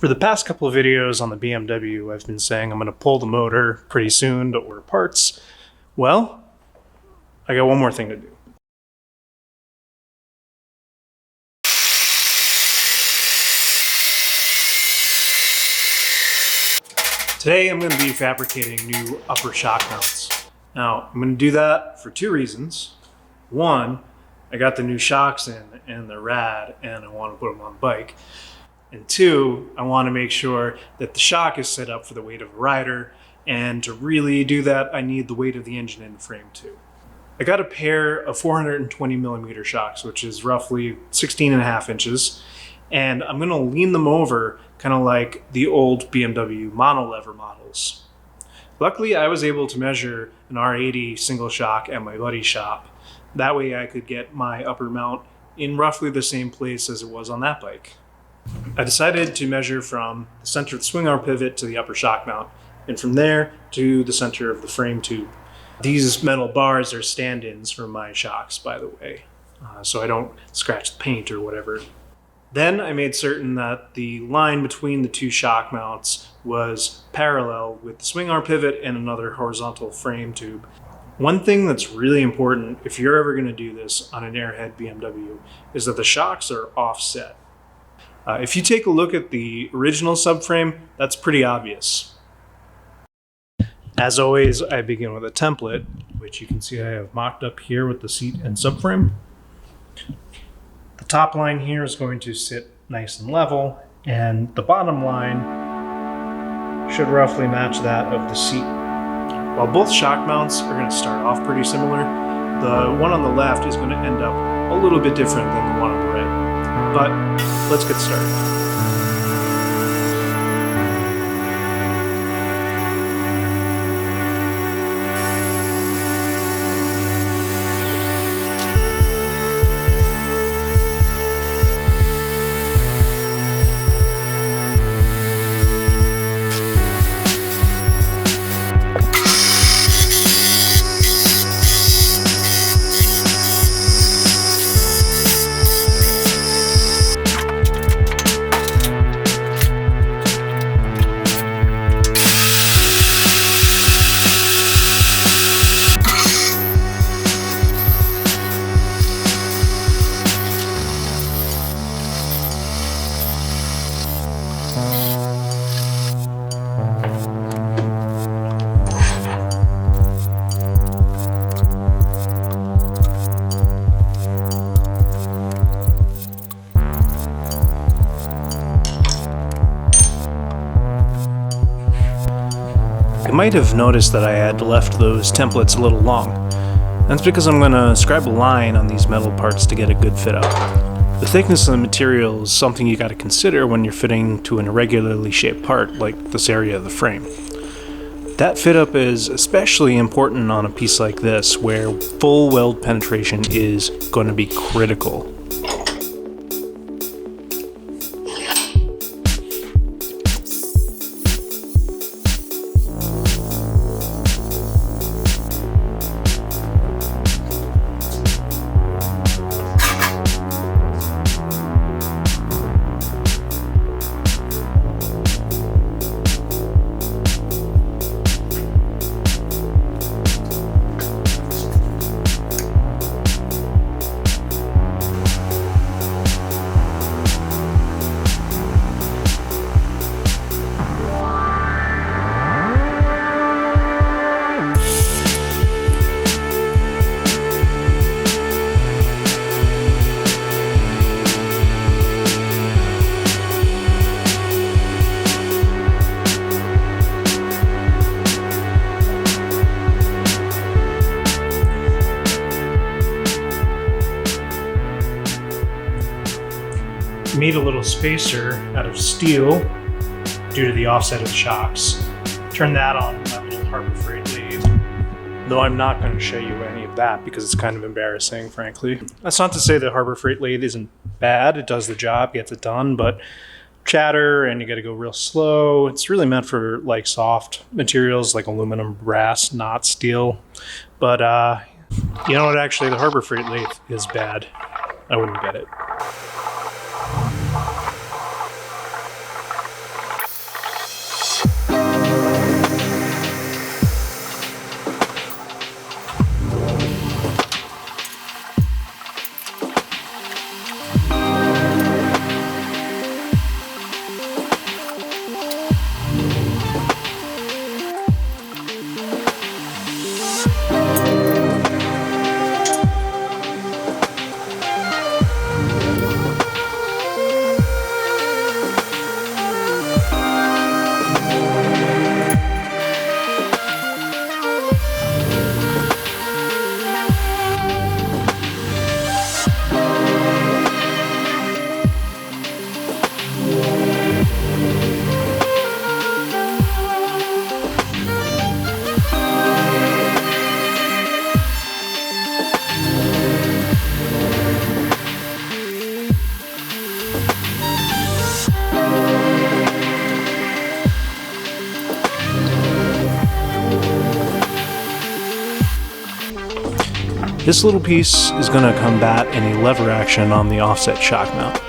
For the past couple of videos on the BMW, I've been saying I'm going to pull the motor pretty soon to order parts. Well, I got one more thing to do. Today I'm going to be fabricating new upper shock mounts. Now, I'm going to do that for two reasons. One, I got the new shocks in and they're rad and I want to put them on the bike. And two, I want to make sure that the shock is set up for the weight of a rider, and to really do that, I need the weight of the engine and frame too. I got a pair of 420 millimeter shocks, which is roughly 16.5 inches, and I'm going to lean them over kind of like the old BMW monolever models. Luckily, I was able to measure an R90 single shock at my buddy's shop. That way I could get my upper mount in roughly the same place as it was on that bike. I decided to measure from the center of the swing arm pivot to the upper shock mount, and from there to the center of the frame tube. These metal bars are stand-ins for my shocks, by the way, so I don't scratch the paint or whatever. Then I made certain that the line between the two shock mounts was parallel with the swing arm pivot and another horizontal frame tube. One thing that's really important if you're ever going to do this on an Airhead BMW is that the shocks are offset. If you take a look at the original subframe, that's pretty obvious. As always, I begin with a template, which you can see I have mocked up here with the seat and subframe. The top line here is going to sit nice and level, and the bottom line should roughly match that of the seat. While both shock mounts are going to start off pretty similar, the one on the left is going to end up a little bit different than the one on the right. But let's get started. You might have noticed that I had left those templates a little long. That's because I'm going to scribe a line on these metal parts to get a good fit up. The thickness of the material is something you got to consider when you're fitting to an irregularly shaped part like this area of the frame. That fit up is especially important on a piece like this where full weld penetration is going to be critical. Made a little spacer out of steel due to the offset of the shocks. Turn that on with my little Harbor Freight lathe, though I'm not going to show you any of that because it's kind of embarrassing, frankly. That's not to say that Harbor Freight lathe isn't bad. It does the job, gets it done, but chatter and you got to go real slow. It's really meant for like soft materials like aluminum, brass, not steel. But you know what, actually the Harbor Freight lathe is bad. I wouldn't get it. This little piece is going to combat any lever action on the offset shock mount.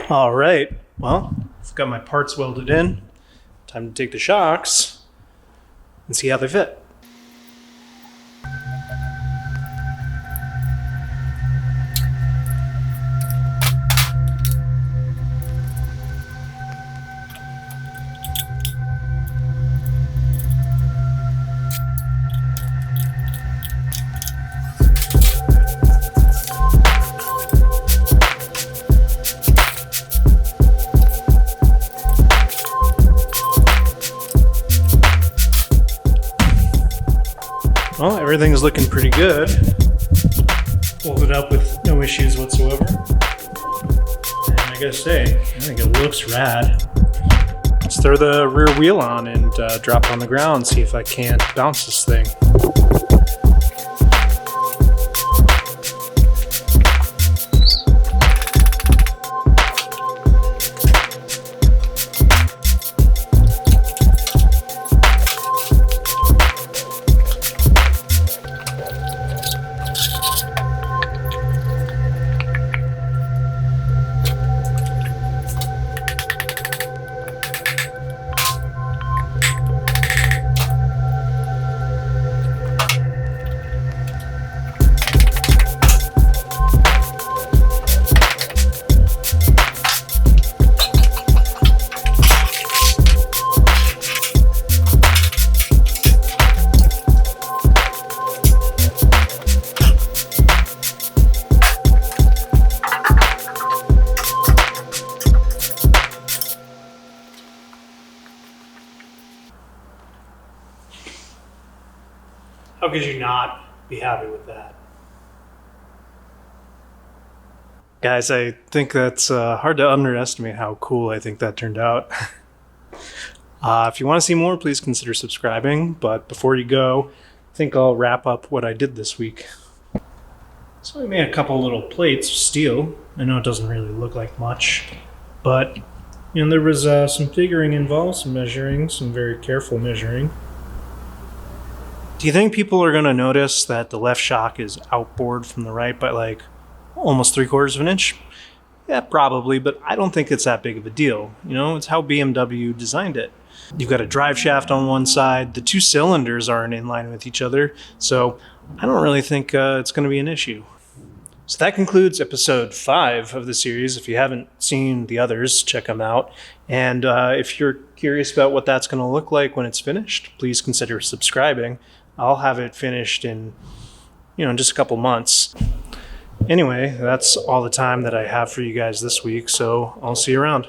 All right, well, I've got my parts welded in. Time to take the shocks and see how they fit. Well, everything is looking pretty good. Pulled it up with no issues whatsoever. And I gotta say, I think it looks rad. Let's throw the rear wheel on and drop on the ground, see if I can't bounce this thing. How could you not be happy with that? Guys, I think that's hard to underestimate how cool I think that turned out. If you want to see more, please consider subscribing. But before you go, I think I'll wrap up what I did this week. So I made a couple little plates of steel. I know it doesn't really look like much, but there was some figuring involved, some measuring, some very careful measuring. Do you think people are going to notice that the left shock is outboard from the right by like almost 3/4 of an inch? Yeah, probably, but I don't think it's that big of a deal. It's how BMW designed it. You've got a drive shaft on one side. The two cylinders aren't in line with each other, so I don't really think it's going to be an issue. So that concludes episode 5 of the series. If you haven't seen the others, check them out. And if you're curious about what that's going to look like when it's finished, please consider subscribing. I'll have it finished in, just a couple months. Anyway, that's all the time that I have for you guys this week, so I'll see you around.